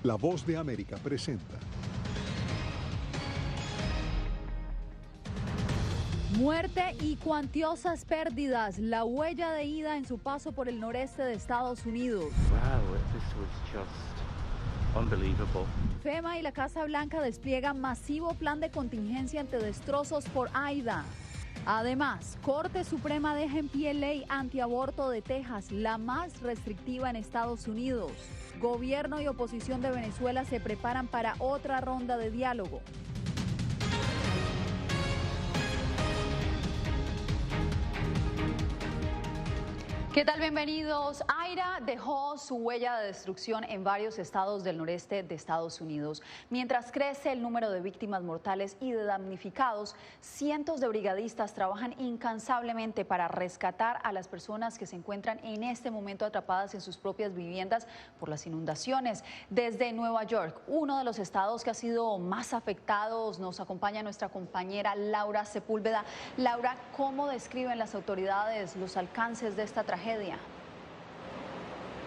La Voz de América presenta. Muerte y cuantiosas pérdidas, la huella de ida en su paso por el noreste de Estados Unidos. Wow, this was just unbelievable. FEMA y la Casa Blanca despliegan masivo plan de contingencia ante destrozos por Aida. Además, Corte Suprema deja en pie ley antiaborto de Texas, la más restrictiva en Estados Unidos. Gobierno y oposición de Venezuela se preparan para otra ronda de diálogo. ¿Qué tal? Bienvenidos. Aida dejó su huella de destrucción en varios estados del noreste de Estados Unidos. Mientras crece el número de víctimas mortales y de damnificados, cientos de brigadistas trabajan incansablemente para rescatar a las personas que se encuentran en este momento atrapadas en sus propias viviendas por las inundaciones. Desde Nueva York, uno de los estados que ha sido más afectados, nos acompaña nuestra compañera Laura Sepúlveda. Laura, ¿cómo describen las autoridades los alcances de esta tragedia?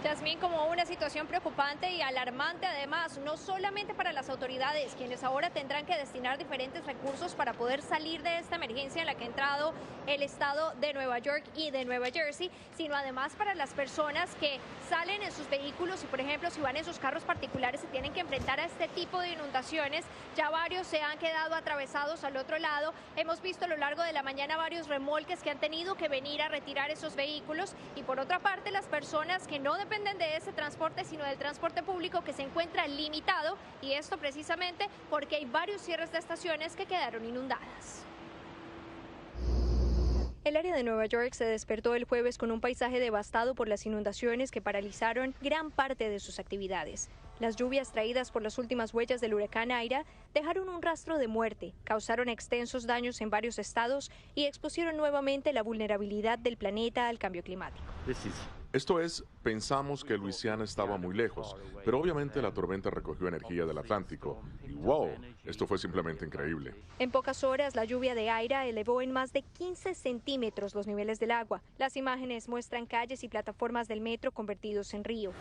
Yasmín, como una situación preocupante y alarmante, además, no solamente para las autoridades, quienes ahora tendrán que destinar diferentes recursos para poder salir de esta emergencia en la que ha entrado el estado de Nueva York y de Nueva Jersey, sino además para las personas que salen en sus vehículos y, por ejemplo, si van en sus carros particulares, se tienen que enfrentar a este tipo de inundaciones. Ya varios se han quedado atravesados al otro lado. Hemos visto a lo largo de la mañana varios remolques que han tenido que venir a retirar esos vehículos y, por otra parte, las personas que no dependen de ese transporte, sino del transporte público, que se encuentra limitado, y esto precisamente porque hay varios cierres de estaciones que quedaron inundadas. El área de Nueva York se despertó el jueves con un paisaje devastado por las inundaciones que paralizaron gran parte de sus actividades. Las lluvias traídas por las últimas huellas del huracán Aida dejaron un rastro de muerte, causaron extensos daños en varios estados y expusieron nuevamente la vulnerabilidad del planeta al cambio climático. Esto es, pensamos que Luisiana estaba muy lejos, pero obviamente la tormenta recogió energía del Atlántico. Y wow, esto fue simplemente increíble. En pocas horas, la lluvia de Aida elevó en más de 15 centímetros los niveles del agua. Las imágenes muestran calles y plataformas del metro convertidos en río.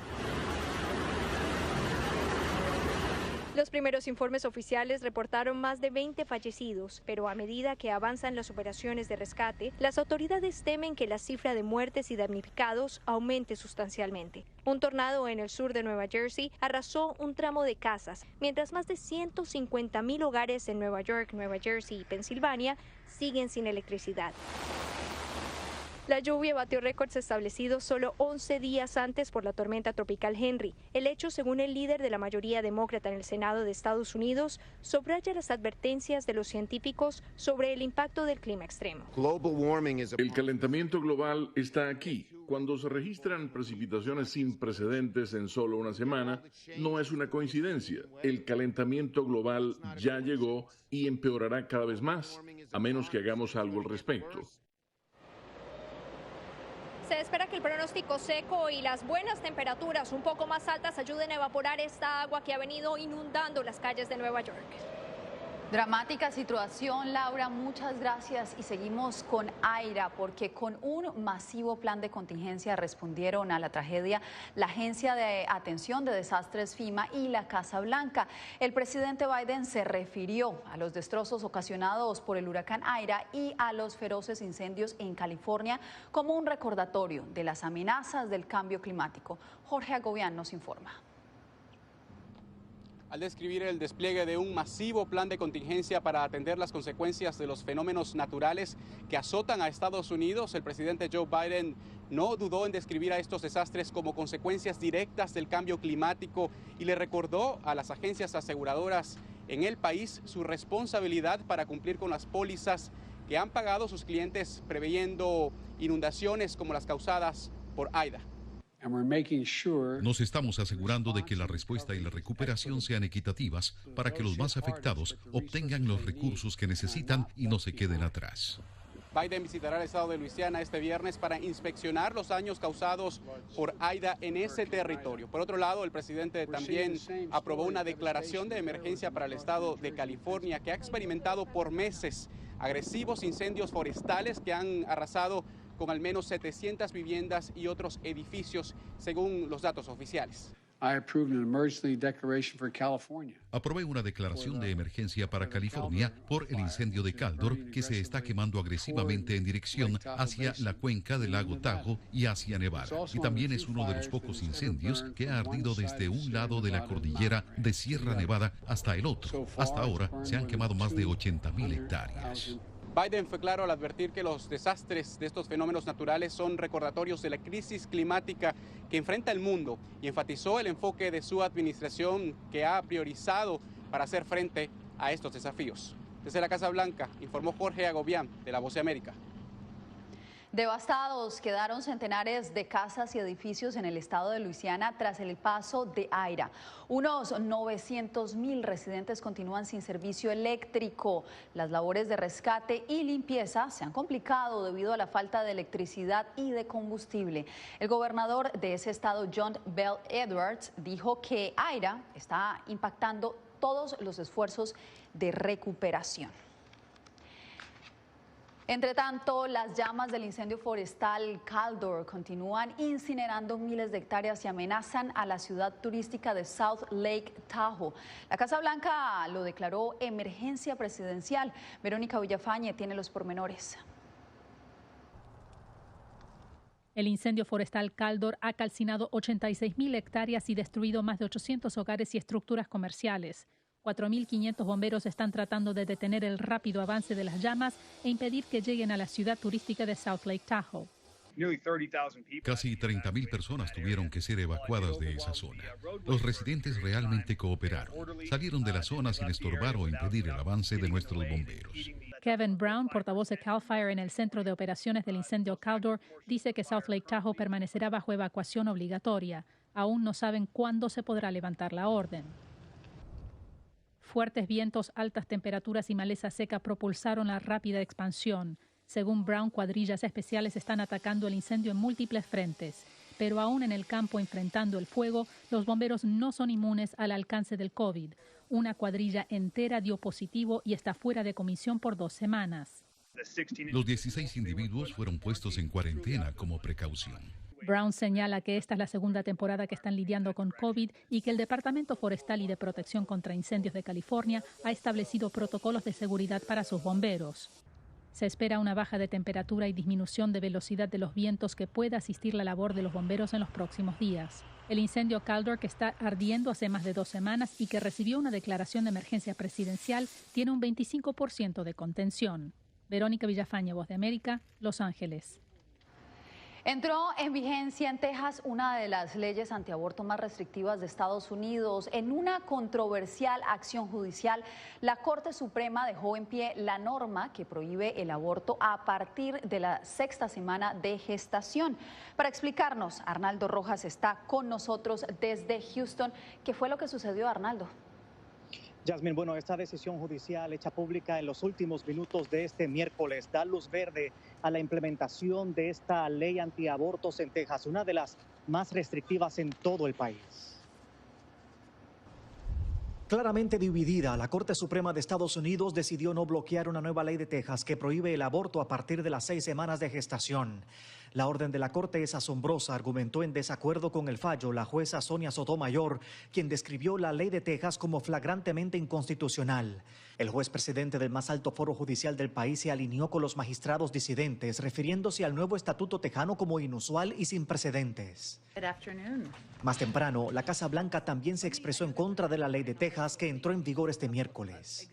Los primeros informes oficiales reportaron más de 20 fallecidos, pero a medida que avanzan las operaciones de rescate, las autoridades temen que la cifra de muertes y damnificados aumente sustancialmente. Un tornado en el sur de Nueva Jersey arrasó un tramo de casas, mientras más de 150,000 hogares en Nueva York, Nueva Jersey y Pensilvania siguen sin electricidad. La lluvia batió récords establecidos solo 11 días antes por la tormenta tropical Henry. El hecho, según el líder de la mayoría demócrata en el Senado de Estados Unidos, subraya las advertencias de los científicos sobre el impacto del clima extremo. El calentamiento global está aquí. Cuando se registran precipitaciones sin precedentes en solo una semana, no es una coincidencia. El calentamiento global ya llegó y empeorará cada vez más, a menos que hagamos algo al respecto. Se espera que el pronóstico seco y las buenas temperaturas un poco más altas ayuden a evaporar esta agua que ha venido inundando las calles de Nueva York. Dramática situación, Laura, muchas gracias. Y seguimos con Aida, porque con un masivo plan de contingencia respondieron a la tragedia la Agencia de Atención de Desastres FEMA y la Casa Blanca. El presidente Biden se refirió a los destrozos ocasionados por el huracán Aida y a los feroces incendios en California como un recordatorio de las amenazas del cambio climático. Jorge Agobián nos informa. Al describir el despliegue de un masivo plan de contingencia para atender las consecuencias de los fenómenos naturales que azotan a Estados Unidos, el presidente Joe Biden no dudó en describir a estos desastres como consecuencias directas del cambio climático y le recordó a las agencias aseguradoras en el país su responsabilidad para cumplir con las pólizas que han pagado sus clientes preveyendo inundaciones como las causadas por Aida. Nos estamos asegurando de que la respuesta y la recuperación sean equitativas para que los más afectados obtengan los recursos que necesitan y no se queden atrás. Biden visitará el estado de Luisiana este viernes para inspeccionar los daños causados por Aida en ese territorio. Por otro lado, el presidente también aprobó una declaración de emergencia para el estado de California, que ha experimentado por meses agresivos incendios forestales que han arrasado con al menos 700 viviendas y otros edificios, según los datos oficiales. Aprobé una declaración de emergencia para California por el incendio de Caldor que se está quemando agresivamente en dirección hacia la cuenca del lago Tahoe y hacia Nevada. Y también es uno de los pocos incendios que ha ardido desde un lado de la cordillera de Sierra Nevada hasta el otro. Hasta ahora se han quemado más de 80,000 hectáreas. Biden fue claro al advertir que los desastres de estos fenómenos naturales son recordatorios de la crisis climática que enfrenta el mundo y enfatizó el enfoque de su administración que ha priorizado para hacer frente a estos desafíos. Desde la Casa Blanca, informó Jorge Agobián, de La Voz de América. Devastados quedaron centenares de casas y edificios en el estado de Luisiana tras el paso de Aira. Unos 900,000 residentes continúan sin servicio eléctrico. Las labores de rescate y limpieza se han complicado debido a la falta de electricidad y de combustible. El gobernador de ese estado, John Bell Edwards, dijo que Aira está impactando todos los esfuerzos de recuperación. Entre tanto, las llamas del incendio forestal Caldor continúan incinerando miles de hectáreas y amenazan a la ciudad turística de South Lake Tahoe. La Casa Blanca lo declaró emergencia presidencial. Verónica Villafañe tiene los pormenores. El incendio forestal Caldor ha calcinado 86,000 hectáreas y destruido más de 800 hogares y estructuras comerciales. 4.500 bomberos están tratando de detener el rápido avance de las llamas e impedir que lleguen a la ciudad turística de South Lake Tahoe. Casi 30,000 personas tuvieron que ser evacuadas de esa zona. Los residentes realmente cooperaron. Salieron de la zona sin estorbar o impedir el avance de nuestros bomberos. Kevin Brown, portavoz de CAL FIRE en el Centro de Operaciones del Incendio Caldor, dice que South Lake Tahoe permanecerá bajo evacuación obligatoria. Aún no saben cuándo se podrá levantar la orden. Fuertes vientos, altas temperaturas y maleza seca propulsaron la rápida expansión. Según Brown, cuadrillas especiales están atacando el incendio en múltiples frentes. Pero aún en el campo enfrentando el fuego, los bomberos no son inmunes al alcance del COVID. Una cuadrilla entera dio positivo y está fuera de comisión por 2 semanas. Los 16 individuos fueron puestos en cuarentena como precaución. Brown señala que esta es la segunda temporada que están lidiando con COVID y que el Departamento Forestal y de Protección contra Incendios de California ha establecido protocolos de seguridad para sus bomberos. Se espera una baja de temperatura y disminución de velocidad de los vientos que pueda asistir la labor de los bomberos en los próximos días. El incendio Caldor, que está ardiendo hace más de 2 semanas y que recibió una declaración de emergencia presidencial, tiene un 25% de contención. Verónica Villafañe, Voz de América, Los Ángeles. Entró en vigencia en Texas una de las leyes antiaborto más restrictivas de Estados Unidos. En una controversial acción judicial, la Corte Suprema dejó en pie la norma que prohíbe el aborto a partir de la 6ª semana de gestación. Para explicarnos, Arnaldo Rojas está con nosotros desde Houston. ¿Qué fue lo que sucedió, Arnaldo? Yasmin, bueno, esta decisión judicial hecha pública en los últimos minutos de este miércoles da luz verde a la implementación de esta ley antiabortos en Texas, una de las más restrictivas en todo el país. Claramente dividida, la Corte Suprema de Estados Unidos decidió no bloquear una nueva ley de Texas que prohíbe el aborto a partir de las 6 semanas de gestación. La orden de la Corte es asombrosa, argumentó en desacuerdo con el fallo la jueza Sonia Sotomayor, quien describió la ley de Texas como flagrantemente inconstitucional. El juez presidente del más alto foro judicial del país se alineó con los magistrados disidentes, refiriéndose al nuevo estatuto tejano como inusual y sin precedentes. Más temprano, la Casa Blanca también se expresó en contra de la ley de Texas que entró en vigor este miércoles.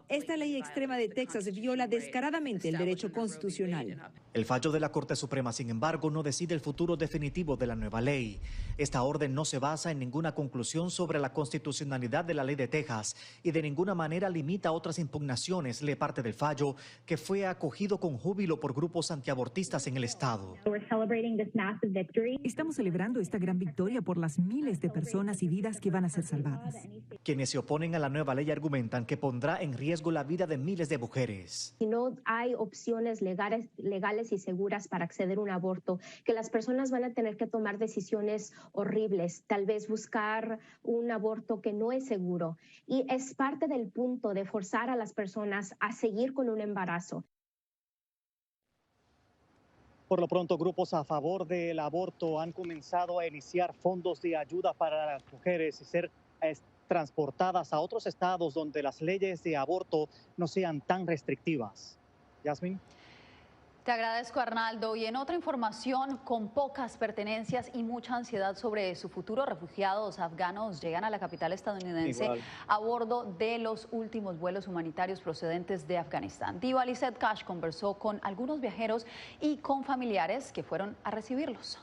Esta ley extrema de Texas viola descaradamente el derecho constitucional. El fallo de la Corte Suprema, sin embargo, no decide el futuro definitivo de la nueva ley. Esta orden no se basa en ninguna conclusión sobre la constitucionalidad de la ley de Texas y de ninguna manera limita otras impugnaciones, lee parte del fallo, que fue acogido con júbilo por grupos antiabortistas en el estado. Estamos celebrando esta gran victoria por las miles de personas y vidas que van a ser salvadas. Quienes se oponen a la nueva ley argumentan que pondrá en riesgo la vida de miles de mujeres. Si no hay opciones legales y seguras para acceder a un aborto, que las personas van a tener que tomar decisiones horribles, tal vez buscar un aborto que no es seguro. Y es parte del punto de forzar a las personas a seguir con un embarazo. Por lo pronto, grupos a favor del aborto han comenzado a iniciar fondos de ayuda para las mujeres y ser transportadas a otros estados donde las leyes de aborto no sean tan restrictivas. Yasmin. Te agradezco, Arnaldo. Y en otra información, con pocas pertenencias y mucha ansiedad sobre su futuro, refugiados afganos llegan a la capital estadounidense a bordo de los últimos vuelos humanitarios procedentes de Afganistán. Diva Lizette Cash conversó con algunos viajeros y con familiares que fueron a recibirlos.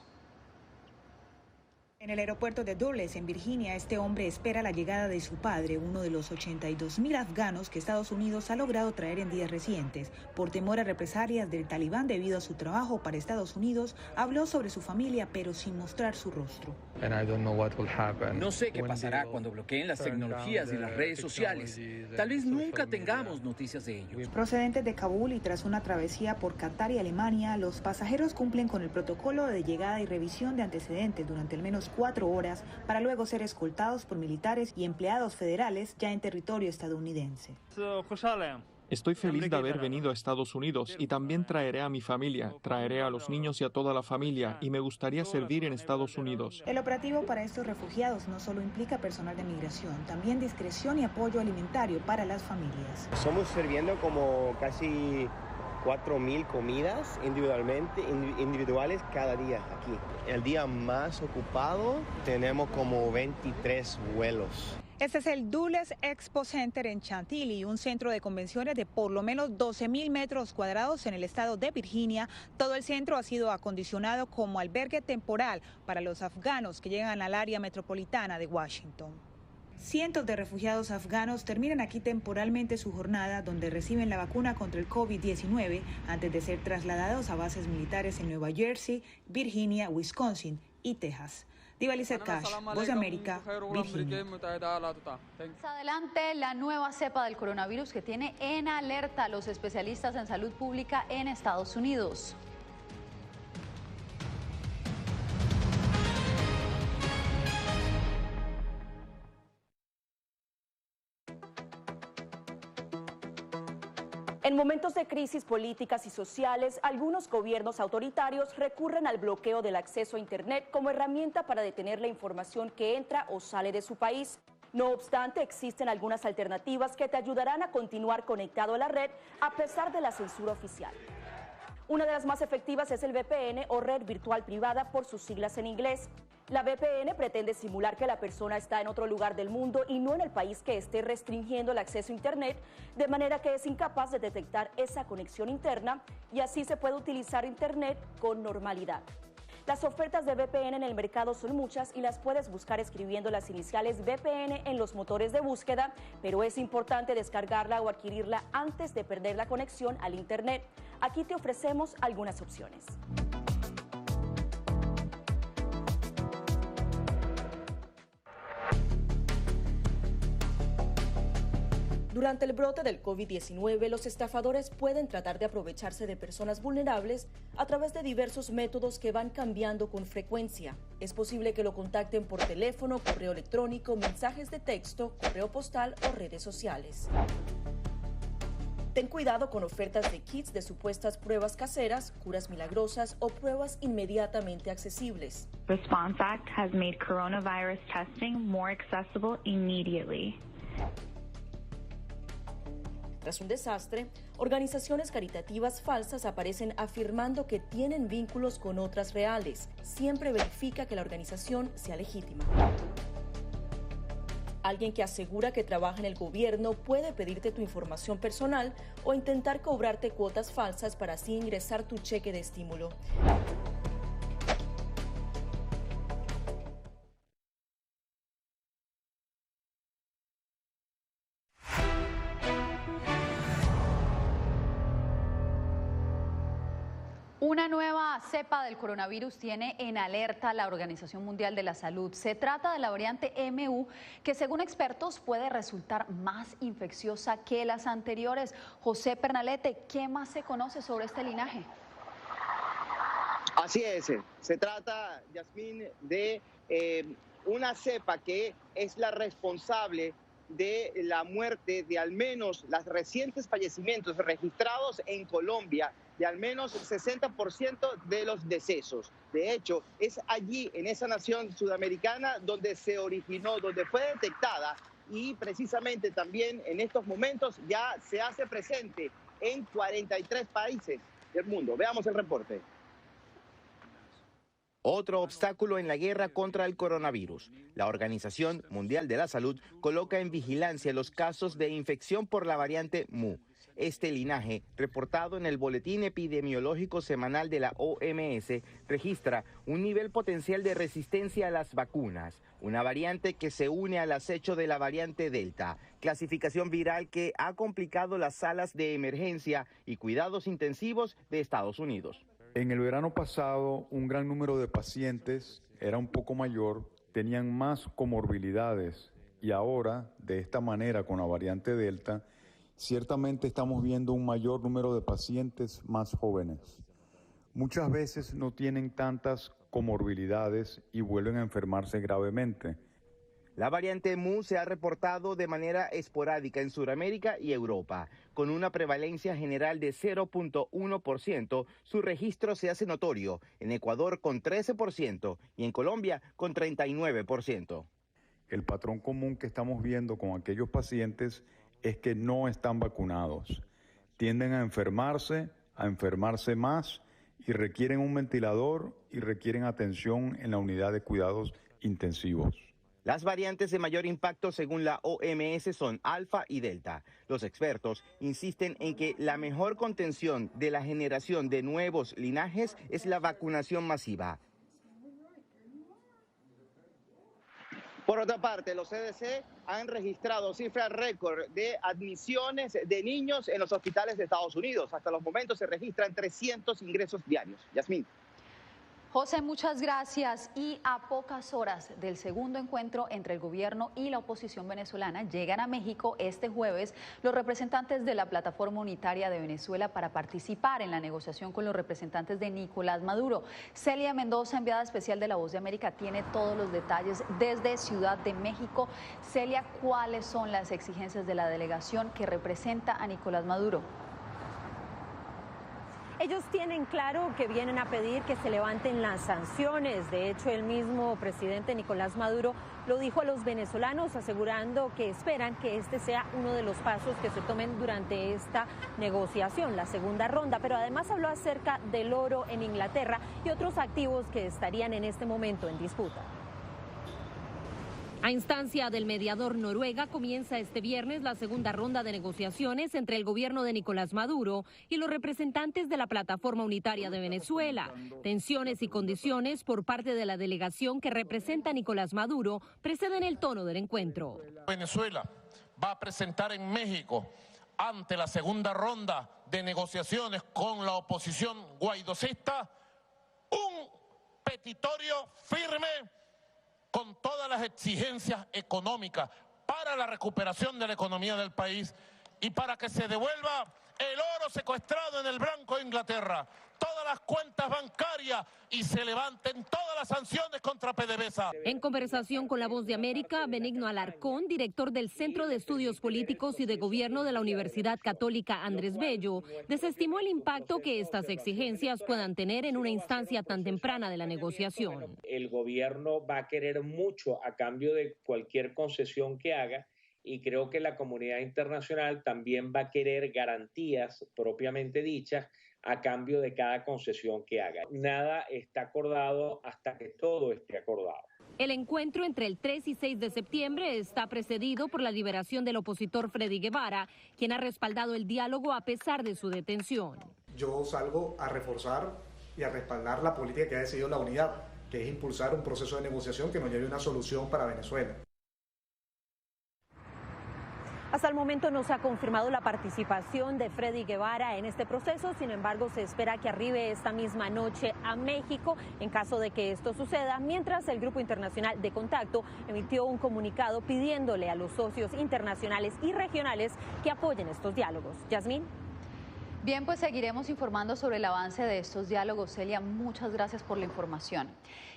En el aeropuerto de Dulles, en Virginia, este hombre espera la llegada de su padre, uno de los 82.000 afganos que Estados Unidos ha logrado traer en días recientes. Por temor a represalias del Talibán debido a su trabajo para Estados Unidos, habló sobre su familia, pero sin mostrar su rostro. No sé qué pasará cuando bloqueen las tecnologías y las redes sociales. Tal vez nunca tengamos noticias de ellos. Procedentes de Kabul y tras una travesía por Qatar y Alemania, los pasajeros cumplen con el protocolo de llegada y revisión de antecedentes durante al menos 4 horas para luego ser escoltados por militares y empleados federales ya en territorio estadounidense. Estoy feliz de haber venido a Estados Unidos y también traeré a mi familia, traeré a los niños y a toda la familia y me gustaría servir en Estados Unidos. El operativo para estos refugiados no solo implica personal de migración, también discreción y apoyo alimentario para las familias. Somos sirviendo como casi 4.000 comidas individuales cada día aquí. El día más ocupado tenemos como 23 vuelos. Este es el Dulles Expo Center en Chantilly, un centro de convenciones de por lo menos 12.000 metros cuadrados en el estado de Virginia. Todo el centro ha sido acondicionado como albergue temporal para los afganos que llegan al área metropolitana de Washington. Cientos de refugiados afganos terminan aquí temporalmente su jornada, donde reciben la vacuna contra el COVID-19 antes de ser trasladados a bases militares en Nueva Jersey, Virginia, Wisconsin y Texas. Diva Lizette Cash, Voz de América, Virginia. Más adelante, la nueva cepa del coronavirus que tiene en alerta a los especialistas en salud pública en Estados Unidos. En momentos de crisis políticas y sociales, algunos gobiernos autoritarios recurren al bloqueo del acceso a Internet como herramienta para detener la información que entra o sale de su país. No obstante, existen algunas alternativas que te ayudarán a continuar conectado a la red a pesar de la censura oficial. Una de las más efectivas es el VPN o red virtual privada por sus siglas en inglés. La VPN pretende simular que la persona está en otro lugar del mundo y no en el país que esté restringiendo el acceso a Internet, de manera que es incapaz de detectar esa conexión interna y así se puede utilizar Internet con normalidad. Las ofertas de VPN en el mercado son muchas y las puedes buscar escribiendo las iniciales VPN en los motores de búsqueda, pero es importante descargarla o adquirirla antes de perder la conexión al Internet. Aquí te ofrecemos algunas opciones. Durante el brote del COVID-19, los estafadores pueden tratar de aprovecharse de personas vulnerables a través de diversos métodos que van cambiando con frecuencia. Es posible que lo contacten por teléfono, correo electrónico, mensajes de texto, correo postal o redes sociales. Ten cuidado con ofertas de kits de supuestas pruebas caseras, curas milagrosas o pruebas inmediatamente accesibles. Response Act has made coronavirus testing more accessible immediately. Tras un desastre, organizaciones caritativas falsas aparecen afirmando que tienen vínculos con otras reales. Siempre verifica que la organización sea legítima. Alguien que asegura que trabaja en el gobierno puede pedirte tu información personal o intentar cobrarte cuotas falsas para así ingresar tu cheque de estímulo. Una nueva cepa del coronavirus tiene en alerta a la Organización Mundial de la Salud. Se trata de la variante MU, que según expertos puede resultar más infecciosa que las anteriores. José Pernalete, ¿qué más se conoce sobre este linaje? Así es, se trata, Yasmín, de una cepa que es la responsable de la muerte de al menos los recientes fallecimientos registrados en Colombia, de al menos 60% de los decesos. De hecho, es allí, en esa nación sudamericana, donde se originó, donde fue detectada, y precisamente también en estos momentos ya se hace presente en 43 países del mundo. Veamos el reporte. Otro obstáculo en la guerra contra el coronavirus. La Organización Mundial de la Salud coloca en vigilancia los casos de infección por la variante Mu. Este linaje, reportado en el Boletín Epidemiológico Semanal de la OMS, registra un nivel potencial de resistencia a las vacunas, una variante que se une al acecho de la variante Delta, clasificación viral que ha complicado las salas de emergencia y cuidados intensivos de Estados Unidos. En el verano pasado, un gran número de pacientes era un poco mayor, tenían más comorbilidades y ahora, de esta manera, con la variante Delta, ciertamente estamos viendo un mayor número de pacientes más jóvenes. Muchas veces no tienen tantas comorbilidades y vuelven a enfermarse gravemente. La variante Mu se ha reportado de manera esporádica en Sudamérica y Europa. Con una prevalencia general de 0.1%, su registro se hace notorio en Ecuador con 13% y en Colombia con 39%. El patrón común que estamos viendo con aquellos pacientes es que no están vacunados. Tienden a enfermarse más y requieren un ventilador y requieren atención en la unidad de cuidados intensivos. Las variantes de mayor impacto según la OMS son Alfa y Delta. Los expertos insisten en que la mejor contención de la generación de nuevos linajes es la vacunación masiva. Por otra parte, los CDC han registrado cifras récord de admisiones de niños en los hospitales de Estados Unidos. Hasta los momentos se registran 300 ingresos diarios. Yasmín. José, muchas gracias. Y a pocas horas del segundo encuentro entre el gobierno y la oposición venezolana, llegan a México este jueves los representantes de la Plataforma Unitaria de Venezuela para participar en la negociación con los representantes de Nicolás Maduro. Celia Mendoza, enviada especial de La Voz de América, tiene todos los detalles desde Ciudad de México. Celia, ¿cuáles son las exigencias de la delegación que representa a Nicolás Maduro? Ellos tienen claro que vienen a pedir que se levanten las sanciones. De hecho, el mismo presidente Nicolás Maduro lo dijo a los venezolanos, asegurando que esperan que este sea uno de los pasos que se tomen durante esta negociación, la segunda ronda. Pero además habló acerca del oro en Inglaterra y otros activos que estarían en este momento en disputa. A instancia del mediador Noruega, comienza este viernes la segunda ronda de negociaciones entre el gobierno de Nicolás Maduro y los representantes de la Plataforma Unitaria de Venezuela. Tensiones y condiciones por parte de la delegación que representa a Nicolás Maduro preceden el tono del encuentro. Venezuela va a presentar en México, ante la segunda ronda de negociaciones con la oposición guaidocista, un petitorio firme con todas las exigencias económicas para la recuperación de la economía del país y para que se devuelva el oro secuestrado en el Banco de Inglaterra, todas las cuentas bancarias y se levanten todas las sanciones contra PDVSA. En conversación con La Voz de América, Benigno Alarcón, director del Centro de Estudios Políticos y de Gobierno de la Universidad Católica Andrés Bello, desestimó el impacto que estas exigencias puedan tener en una instancia tan temprana de la negociación. El gobierno va a querer mucho a cambio de cualquier concesión que haga, y creo que la comunidad internacional también va a querer garantías propiamente dichas a cambio de cada concesión que haga. Nada está acordado hasta que todo esté acordado. El encuentro entre el 3 y 6 de septiembre está precedido por la liberación del opositor Freddy Guevara, quien ha respaldado el diálogo a pesar de su detención. Yo salgo a reforzar y a respaldar la política que ha decidido la unidad, que es impulsar un proceso de negociación que nos lleve a una solución para Venezuela. Hasta el momento no se ha confirmado la participación de Freddy Guevara en este proceso, sin embargo se espera que arribe esta misma noche a México en caso de que esto suceda, mientras el Grupo Internacional de Contacto emitió un comunicado pidiéndole a los socios internacionales y regionales que apoyen estos diálogos. Yasmín. Bien, pues seguiremos informando sobre el avance de estos diálogos. Celia, muchas gracias por la información.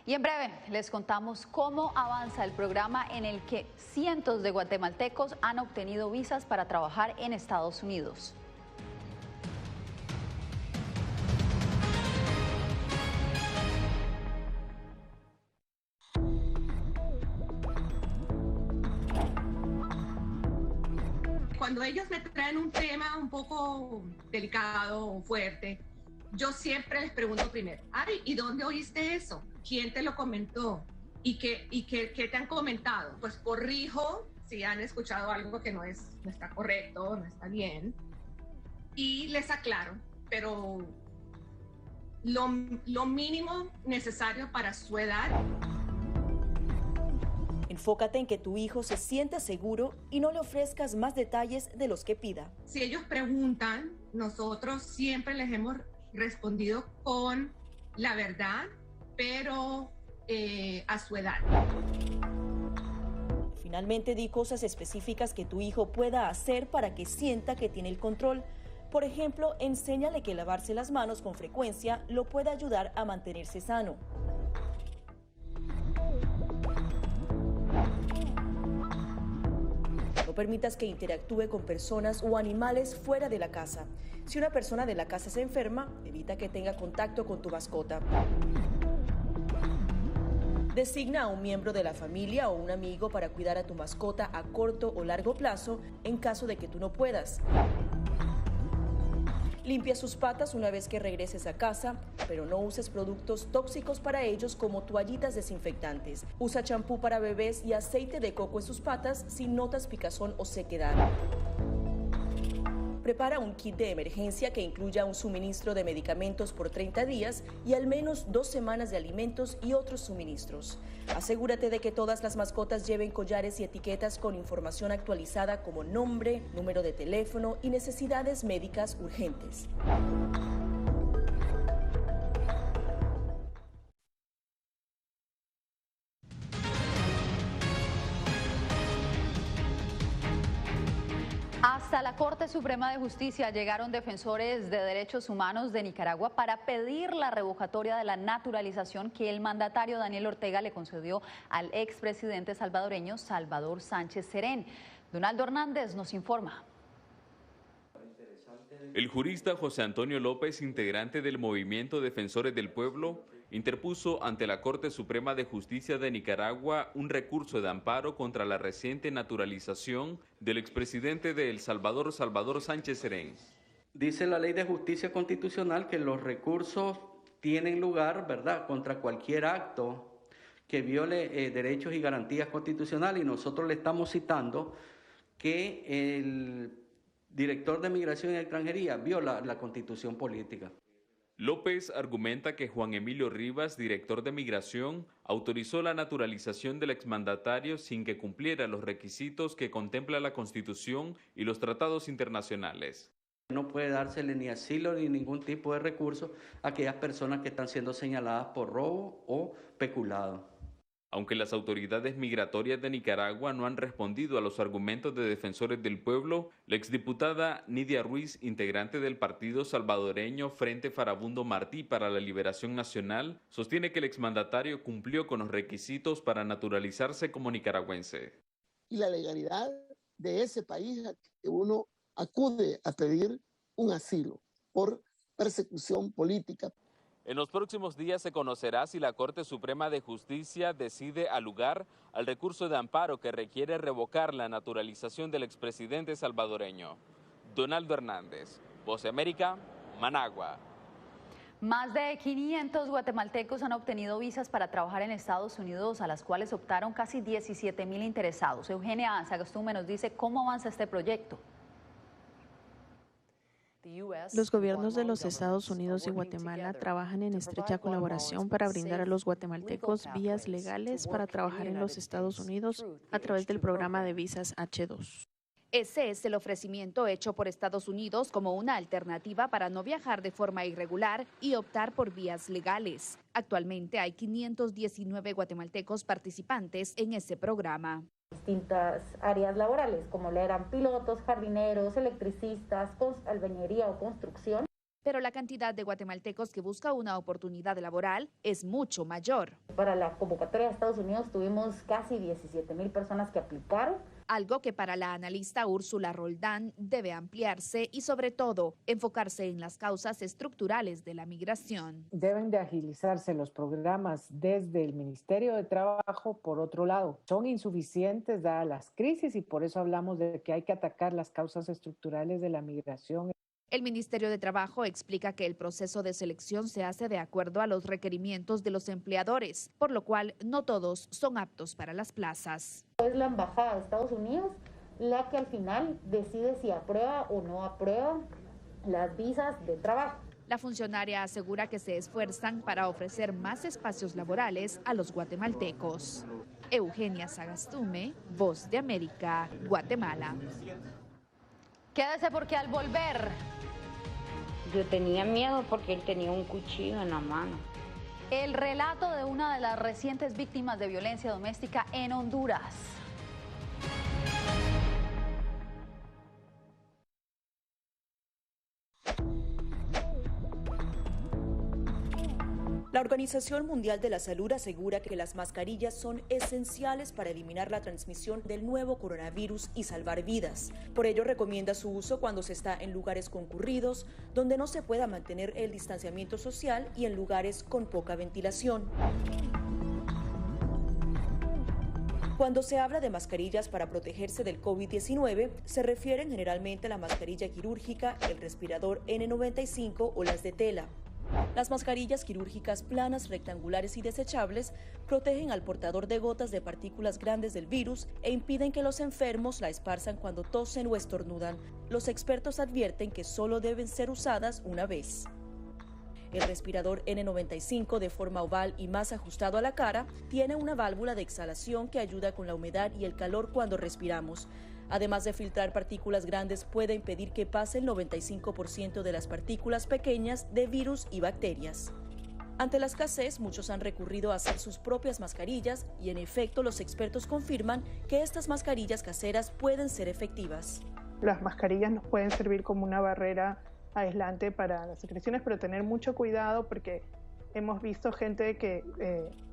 Y en breve les contamos cómo avanza el programa en el que cientos de guatemaltecos han obtenido visas para trabajar en Estados Unidos. Cuando ellos me traen un tema un poco delicado o fuerte, yo siempre les pregunto primero, ay, ¿y dónde oíste eso? ¿Quién te lo comentó? ¿Y qué te han comentado? Pues corrijo si han escuchado algo que no está correcto, no está bien, y les aclaro, pero lo mínimo necesario para su edad. Enfócate en que tu hijo se sienta seguro y no le ofrezcas más detalles de los que pida. Si ellos preguntan, nosotros siempre les hemos respondido con la verdad, pero a su edad. Finalmente, di cosas específicas que tu hijo pueda hacer para que sienta que tiene el control. Por ejemplo, enséñale que lavarse las manos con frecuencia lo puede ayudar a mantenerse sano. No permitas que interactúe con personas o animales fuera de la casa. Si una persona de la casa se enferma, evita que tenga contacto con tu mascota. Designa a un miembro de la familia o un amigo para cuidar a tu mascota a corto o largo plazo en caso de que tú no puedas. Limpia sus patas una vez que regreses a casa, pero no uses productos tóxicos para ellos como toallitas desinfectantes. Usa champú para bebés y aceite de coco en sus patas si notas picazón o sequedad. Prepara un kit de emergencia que incluya un suministro de medicamentos por 30 días y al menos 2 semanas de alimentos y otros suministros. Asegúrate de que todas las mascotas lleven collares y etiquetas con información actualizada como nombre, número de teléfono y necesidades médicas urgentes. Hasta la Corte Suprema de Justicia llegaron defensores de derechos humanos de Nicaragua para pedir la revocatoria de la naturalización que el mandatario Daniel Ortega le concedió al expresidente salvadoreño Salvador Sánchez Serén. Donaldo Hernández nos informa. El jurista José Antonio López, integrante del Movimiento Defensores del Pueblo, interpuso ante la Corte Suprema de Justicia de Nicaragua un recurso de amparo contra la reciente naturalización del expresidente de El Salvador, Salvador Sánchez Serén. Dice la Ley de Justicia Constitucional que los recursos tienen lugar, ¿verdad?, contra cualquier acto que viole derechos y garantías constitucionales, y nosotros le estamos citando que el director de Migración y Extranjería viola la Constitución política. López argumenta que Juan Emilio Rivas, director de Migración, autorizó la naturalización del exmandatario sin que cumpliera los requisitos que contempla la Constitución y los tratados internacionales. No puede dársele ni asilo ni ningún tipo de recurso a aquellas personas que están siendo señaladas por robo o peculado. Aunque las autoridades migratorias de Nicaragua no han respondido a los argumentos de defensores del pueblo, la exdiputada Nidia Ruiz, integrante del partido salvadoreño Frente Farabundo Martí para la Liberación Nacional, sostiene que el exmandatario cumplió con los requisitos para naturalizarse como nicaragüense. Y la legalidad de ese país a que uno acude a pedir un asilo por persecución política. En los próximos días se conocerá si la Corte Suprema de Justicia decide alugar al recurso de amparo que requiere revocar la naturalización del expresidente salvadoreño. Donaldo Hernández, Voz de América, Managua. Más de 500 guatemaltecos han obtenido visas para trabajar en Estados Unidos, a las cuales optaron casi 17,000 interesados. Eugenia Sagastume nos dice cómo avanza este proyecto. Los gobiernos de los Estados Unidos y Guatemala trabajan en estrecha colaboración para brindar a los guatemaltecos vías legales para trabajar en los Estados Unidos a través del programa de visas H2. Ese es el ofrecimiento hecho por Estados Unidos como una alternativa para no viajar de forma irregular y optar por vías legales. Actualmente hay 519 guatemaltecos participantes en ese programa. Distintas áreas laborales, como lo eran pilotos, jardineros, electricistas, albañilería o construcción. Pero la cantidad de guatemaltecos que busca una oportunidad laboral es mucho mayor. Para la convocatoria de Estados Unidos tuvimos casi 17,000 personas que aplicaron. Algo que para la analista Úrsula Roldán debe ampliarse y sobre todo enfocarse en las causas estructurales de la migración. Deben de agilizarse los programas desde el Ministerio de Trabajo. Por otro lado, son insuficientes dadas las crisis y por eso hablamos de que hay que atacar las causas estructurales de la migración. El Ministerio de Trabajo explica que el proceso de selección se hace de acuerdo a los requerimientos de los empleadores, por lo cual no todos son aptos para las plazas. Es la Embajada de Estados Unidos la que al final decide si aprueba o no aprueba las visas de trabajo. La funcionaria asegura que se esfuerzan para ofrecer más espacios laborales a los guatemaltecos. Eugenia Sagastume, Voz de América, Guatemala. Quédese porque al volver... Yo tenía miedo porque él tenía un cuchillo en la mano. El relato de una de las recientes víctimas de violencia doméstica en Honduras. La Organización Mundial de la Salud asegura que las mascarillas son esenciales para eliminar la transmisión del nuevo coronavirus y salvar vidas. Por ello, recomienda su uso cuando se está en lugares concurridos, donde no se pueda mantener el distanciamiento social y en lugares con poca ventilación. Cuando se habla de mascarillas para protegerse del COVID-19, se refieren generalmente a la mascarilla quirúrgica, el respirador N95 o las de tela. Las mascarillas quirúrgicas planas, rectangulares y desechables protegen al portador de gotas de partículas grandes del virus e impiden que los enfermos la esparzan cuando tosen o estornudan. Los expertos advierten que solo deben ser usadas una vez. El respirador N95, de forma oval y más ajustado a la cara, tiene una válvula de exhalación que ayuda con la humedad y el calor cuando respiramos. Además de filtrar partículas grandes, puede impedir que pase el 95% de las partículas pequeñas de virus y bacterias. Ante la escasez, muchos han recurrido a hacer sus propias mascarillas y en efecto los expertos confirman que estas mascarillas caseras pueden ser efectivas. Las mascarillas nos pueden servir como una barrera aislante para las secreciones, pero tener mucho cuidado porque hemos visto gente que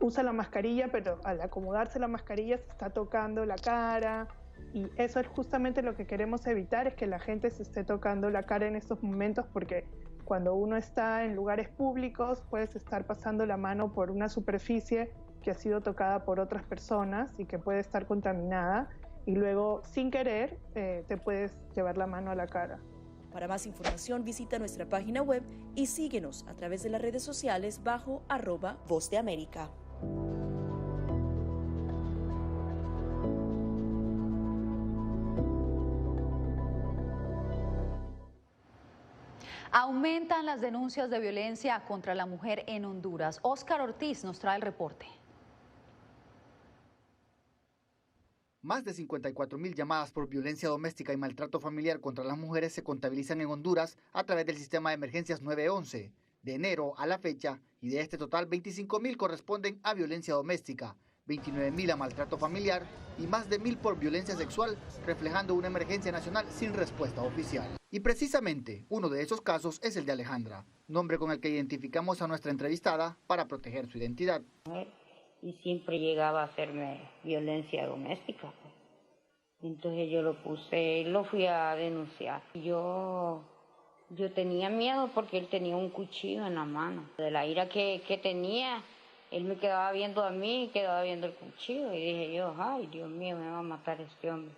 usa la mascarilla, pero al acomodarse la mascarilla se está tocando la cara. Y eso es justamente lo que queremos evitar, es que la gente se esté tocando la cara en estos momentos, porque cuando uno está en lugares públicos puedes estar pasando la mano por una superficie que ha sido tocada por otras personas y que puede estar contaminada y luego sin querer te puedes llevar la mano a la cara. Para más información visita nuestra página web y síguenos a través de las redes sociales bajo @Voz de América. Aumentan las denuncias de violencia contra la mujer en Honduras. Óscar Ortiz nos trae el reporte. Más de 54,000 llamadas por violencia doméstica y maltrato familiar contra las mujeres se contabilizan en Honduras a través del sistema de emergencias 911. De enero a la fecha, y de este total, 25,000 corresponden a violencia doméstica, 29,000 a maltrato familiar y más de 1,000 por violencia sexual, reflejando una emergencia nacional sin respuesta oficial. Y precisamente uno de esos casos es el de Alejandra, nombre con el que identificamos a nuestra entrevistada para proteger su identidad. Y siempre llegaba a hacerme violencia doméstica. Entonces yo lo fui a denunciar. Yo tenía miedo porque él tenía un cuchillo en la mano. De la ira que tenía, él me quedaba viendo a mí y quedaba viendo el cuchillo. Y dije yo, ay, Dios mío, me va a matar este hombre.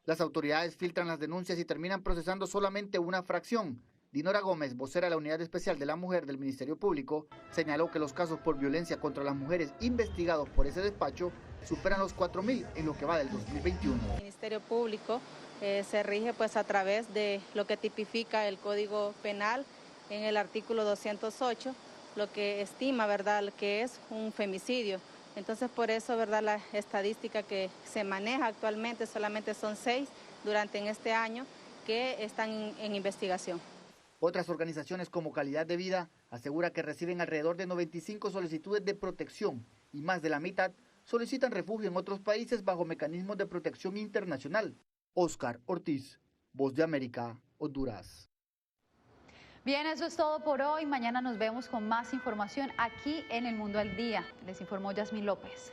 Las autoridades filtran las denuncias y terminan procesando solamente una fracción. Dinora Gómez, vocera de la Unidad Especial de la Mujer del Ministerio Público, señaló que los casos por violencia contra las mujeres investigados por ese despacho superan los 4,000 en lo que va del 2021. El Ministerio Público se rige pues a través de lo que tipifica el Código Penal en el artículo 208, lo que estima, ¿verdad?, que es un femicidio. Entonces por eso, ¿verdad?, la estadística que se maneja actualmente solamente son 6 durante este año que están en investigación. Otras organizaciones como Calidad de Vida asegura que reciben alrededor de 95 solicitudes de protección y más de la mitad solicitan refugio en otros países bajo mecanismos de protección internacional. Oscar Ortiz, Voz de América, Honduras. Bien, eso es todo por hoy. Mañana nos vemos con más información aquí en El Mundo al Día. Les informó Yasmín López.